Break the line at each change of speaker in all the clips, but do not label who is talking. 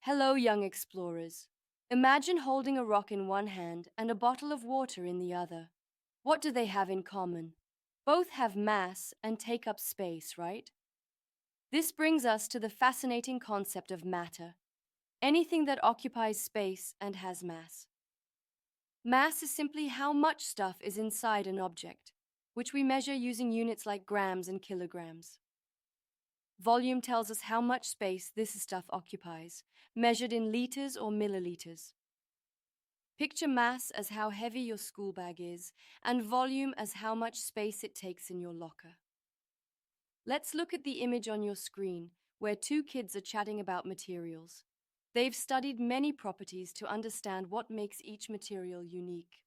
Hello, young explorers. Imagine holding a rock in one hand and a bottle of water in the other. What do they have in common? Both have mass and take up space, right? This brings us to the fascinating concept of matter, anything that occupies space and has mass. Mass is simply how much stuff is inside an object, which we measure using units like grams and kilograms. Volume tells us how much space this stuff occupies, measured in liters or milliliters. Picture mass as how heavy your school bag is, and volume as how much space it takes in your locker. Let's look at the image on your screen, where two kids are chatting about materials. They've studied many properties to understand what makes each material unique.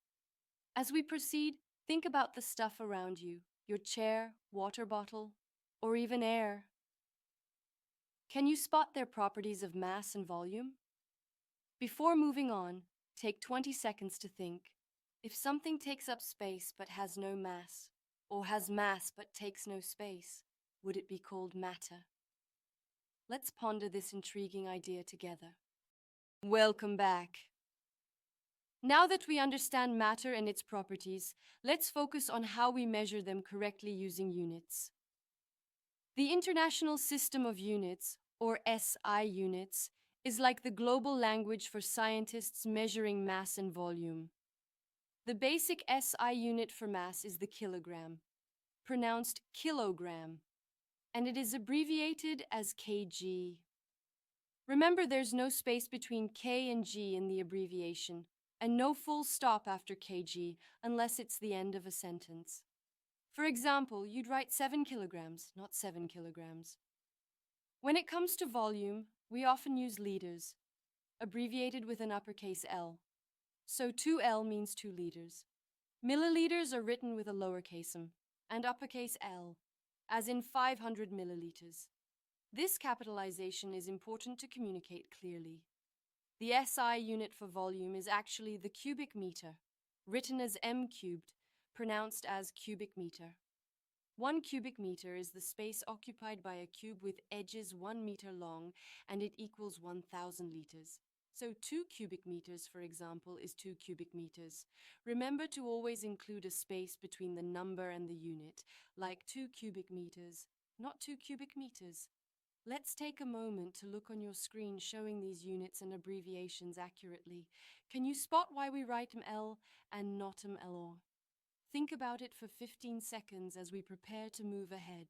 As we proceed, think about the stuff around you, your chair, water bottle, or even air. Can you spot their properties of mass and volume? Before moving on, take 20 seconds to think. If something takes up space but has no mass, or has mass but takes no space, would it be called matter? Let's ponder this intriguing idea together. Welcome back. Now that we understand matter and its properties, let's focus on how we measure them correctly using units. The International System of Units, or SI units, is like the global language for scientists measuring mass and volume. The basic SI unit for mass is the kilogram, pronounced kilogram, and it is abbreviated as kg. Remember, there's no space between K and G in the abbreviation, and no full stop after kg unless it's the end of a sentence. For example, you'd write 7 kilograms, not 7 kilograms. When it comes to volume, we often use liters, abbreviated with an uppercase L. So 2L means 2 liters. Milliliters are written with a lowercase m and uppercase L, as in 500 milliliters. This capitalization is important to communicate clearly. The SI unit for volume is actually the cubic meter, written as m cubed, pronounced as cubic meter. 1 cubic meter is the space occupied by a cube with edges 1 meter long, and it equals 1,000 liters. So 2 cubic meters, for example, is 2 cubic meters. Remember to always include a space between the number and the unit, like 2 cubic meters, not 2 cubic meters. Let's take a moment to look on your screen showing these units and abbreviations accurately. Can you spot why we write ML and not MLO? Think about it for 15 seconds as we prepare to move ahead.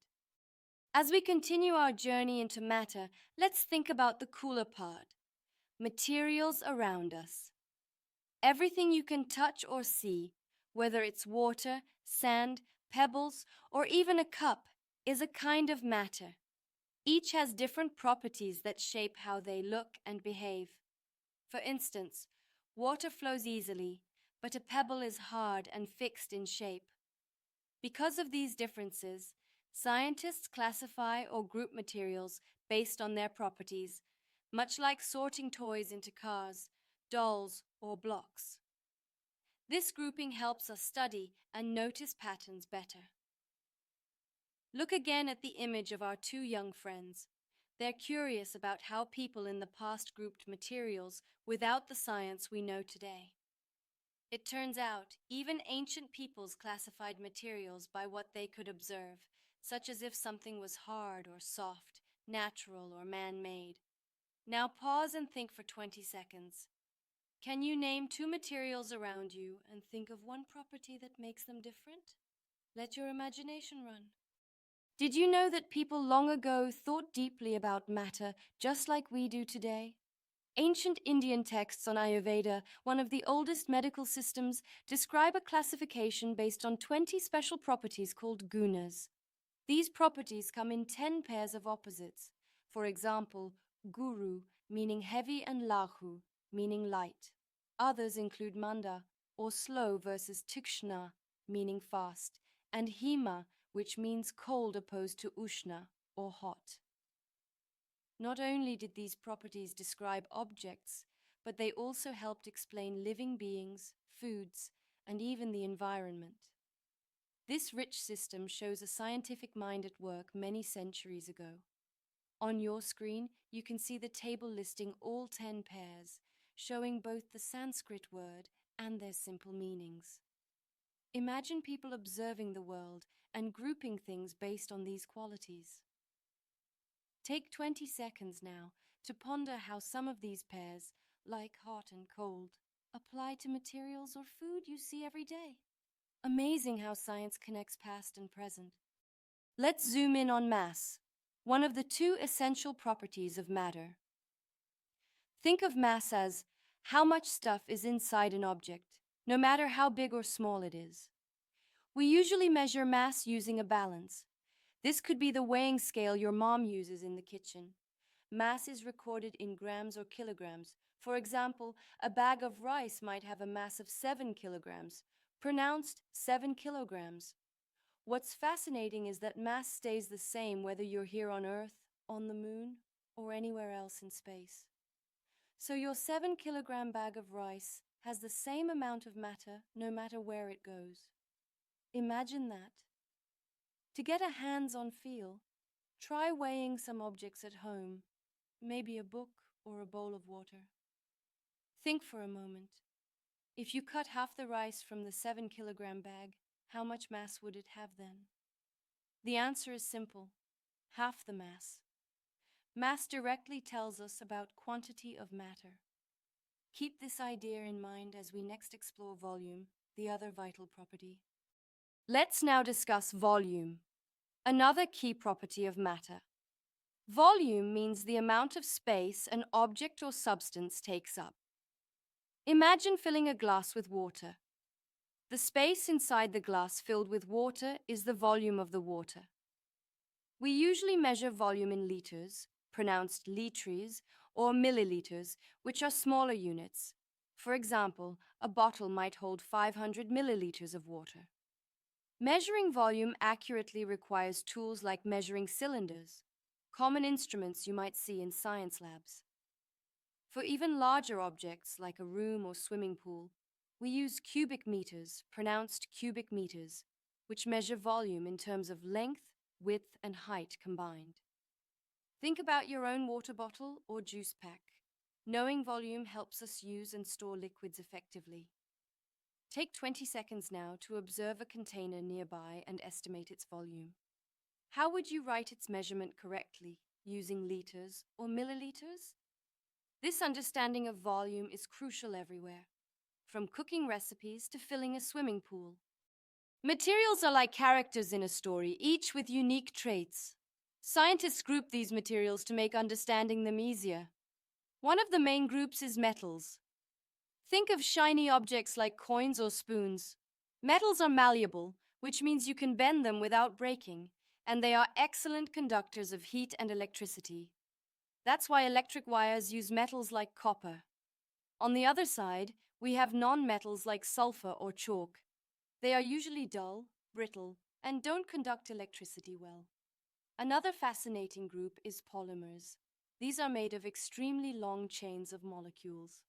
As we continue our journey into matter, let's think about the cooler part, materials around us. Everything you can touch or see, whether it's water, sand, pebbles, or even a cup, is a kind of matter. Each has different properties that shape how they look and behave. For instance, water flows easily, but a pebble is hard and fixed in shape. Because of these differences, scientists classify or group materials based on their properties, much like sorting toys into cars, dolls, or blocks. This grouping helps us study and notice patterns better. Look again at the image of our two young friends. They're curious about how people in the past grouped materials without the science we know today. It turns out, even ancient peoples classified materials by what they could observe, such as if something was hard or soft, natural or man-made. Now pause and think for 20 seconds. Can you name 2 materials around you and think of one property that makes them different? Let your imagination run. Did you know that people long ago thought deeply about matter just like we do today? Ancient Indian texts on Ayurveda, one of the oldest medical systems, describe a classification based on 20 special properties called gunas. These properties come in 10 pairs of opposites. For example, guru, meaning heavy, and lahu, meaning light. Others include manda, or slow, versus tikshna, meaning fast, and hima, which means cold opposed to ushna, or hot. Not only did these properties describe objects, but they also helped explain living beings, foods, and even the environment. This rich system shows a scientific mind at work many centuries ago. On your screen, you can see the table listing all 10 pairs, showing both the Sanskrit word and their simple meanings. Imagine people observing the world and grouping things based on these qualities. Take 20 seconds now to ponder how some of these pairs, like hot and cold, apply to materials or food you see every day. Amazing how science connects past and present. Let's zoom in on mass, one of the two essential properties of matter. Think of mass as how much stuff is inside an object, no matter how big or small it is. We usually measure mass using a balance. This could be the weighing scale your mom uses in the kitchen. Mass is recorded in grams or kilograms. For example, a bag of rice might have a mass of 7 kilograms, pronounced 7 kilograms. What's fascinating is that mass stays the same whether you're here on Earth, on the moon, or anywhere else in space. So your 7-kilogram bag of rice has the same amount of matter no matter where it goes. Imagine that. To get a hands-on feel, try weighing some objects at home, maybe a book or a bowl of water. Think for a moment. If you cut half the rice from the 7-kilogram bag, how much mass would it have then? The answer is simple: half the mass. Mass directly tells us about quantity of matter. Keep this idea in mind as we next explore volume, the other vital property. Let's now discuss volume, another key property of matter. Volume means the amount of space an object or substance takes up. Imagine filling a glass with water. The space inside the glass filled with water is the volume of the water. We usually measure volume in liters, pronounced litres, or milliliters, which are smaller units. For example, a bottle might hold 500 milliliters of water. Measuring volume accurately requires tools like measuring cylinders, common instruments you might see in science labs. For even larger objects like a room or swimming pool, we use cubic meters, pronounced cubic meters, which measure volume in terms of length, width, and height combined. Think about your own water bottle or juice pack. Knowing volume helps us use and store liquids effectively. Take 20 seconds now to observe a container nearby and estimate its volume. How would you write its measurement correctly, using liters or milliliters? This understanding of volume is crucial everywhere, from cooking recipes to filling a swimming pool. Materials are like characters in a story, each with unique traits. Scientists group these materials to make understanding them easier. One of the main groups is metals. Think of shiny objects like coins or spoons. Metals are malleable, which means you can bend them without breaking, and they are excellent conductors of heat and electricity. That's why electric wires use metals like copper. On the other side, we have non-metals like sulfur or chalk. They are usually dull, brittle, and don't conduct electricity well. Another fascinating group is polymers. These are made of extremely long chains of molecules.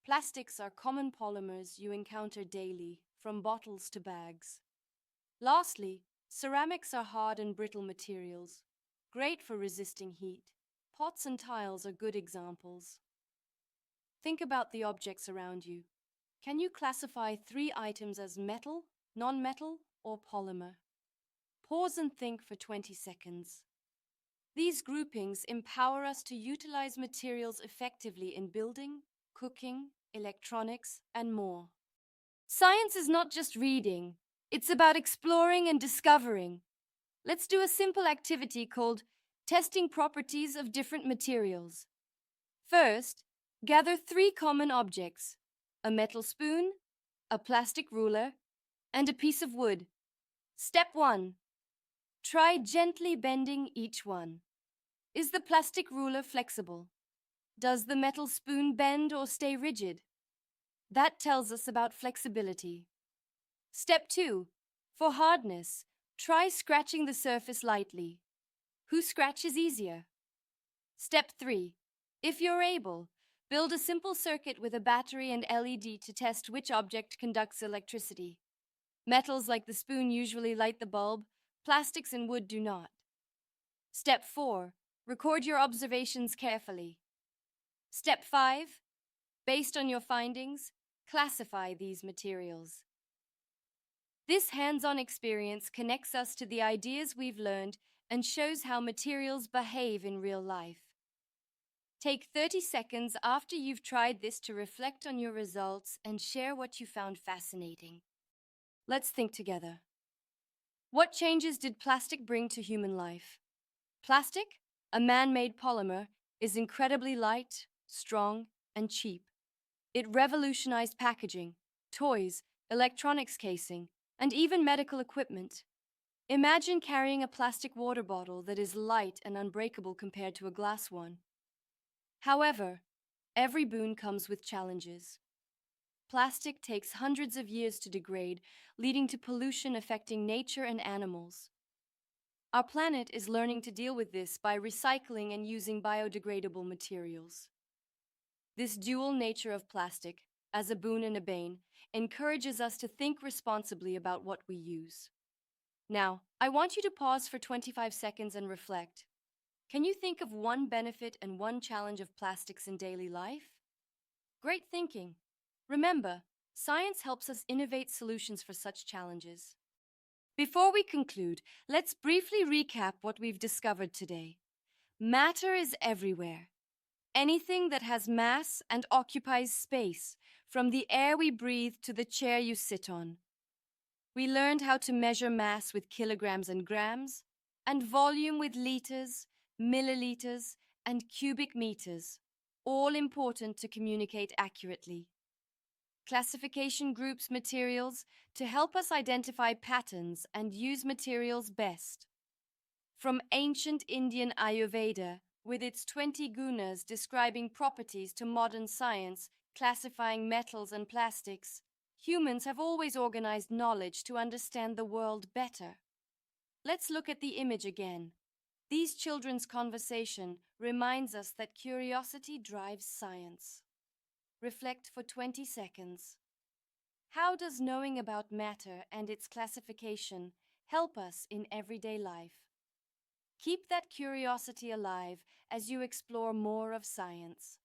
Plastics are common polymers you encounter daily, from bottles to bags. Lastly, ceramics are hard and brittle materials, great for resisting heat. Pots and tiles are good examples. Think about the objects around you. Can you classify 3 items as metal, non-metal, or polymer? Pause and think for 20 seconds. These groupings empower us to utilize materials effectively in building, cooking, electronics, and more. Science is not just reading, it's about exploring and discovering. Let's do a simple activity called testing properties of different materials. First, gather 3 common objects: a metal spoon, a plastic ruler, and a piece of wood. Step 1. Try gently bending each one. Is the plastic ruler flexible? Does the metal spoon bend or stay rigid? That tells us about flexibility. Step 2. For hardness, try scratching the surface lightly. Who scratches easier? Step 3. If you're able, build a simple circuit with a battery and LED to test which object conducts electricity. Metals like the spoon usually light the bulb, plastics and wood do not. Step 4. Record your observations carefully. Step 5. Based on your findings, classify these materials. This hands-on experience connects us to the ideas we've learned and shows how materials behave in real life. Take 30 seconds after you've tried this to reflect on your results and share what you found fascinating. Let's think together. What changes did plastic bring to human life? Plastic, a man-made polymer, is incredibly light, strong, and cheap. It revolutionized packaging, toys, electronics casing, and even medical equipment. Imagine carrying a plastic water bottle that is light and unbreakable compared to a glass one. However, every boon comes with challenges. Plastic takes hundreds of years to degrade, leading to pollution affecting nature and animals. Our planet is learning to deal with this by recycling and using biodegradable materials. This dual nature of plastic, as a boon and a bane, encourages us to think responsibly about what we use. Now, I want you to pause for 25 seconds and reflect. Can you think of one benefit and one challenge of plastics in daily life? Great thinking. Remember, science helps us innovate solutions for such challenges. Before we conclude, let's briefly recap what we've discovered today. Matter is everywhere. Anything that has mass and occupies space, from the air we breathe to the chair you sit on. We learned how to measure mass with kilograms and grams, and volume with liters, milliliters, and cubic meters, all important to communicate accurately. Classification groups materials to help us identify patterns and use materials best. From ancient Indian Ayurveda, with its 20 gunas describing properties, to modern science, classifying metals and plastics, humans have always organized knowledge to understand the world better. Let's look at the image again. These children's conversation reminds us that curiosity drives science. Reflect for 20 seconds. How does knowing about matter and its classification help us in everyday life? Keep that curiosity alive as you explore more of science.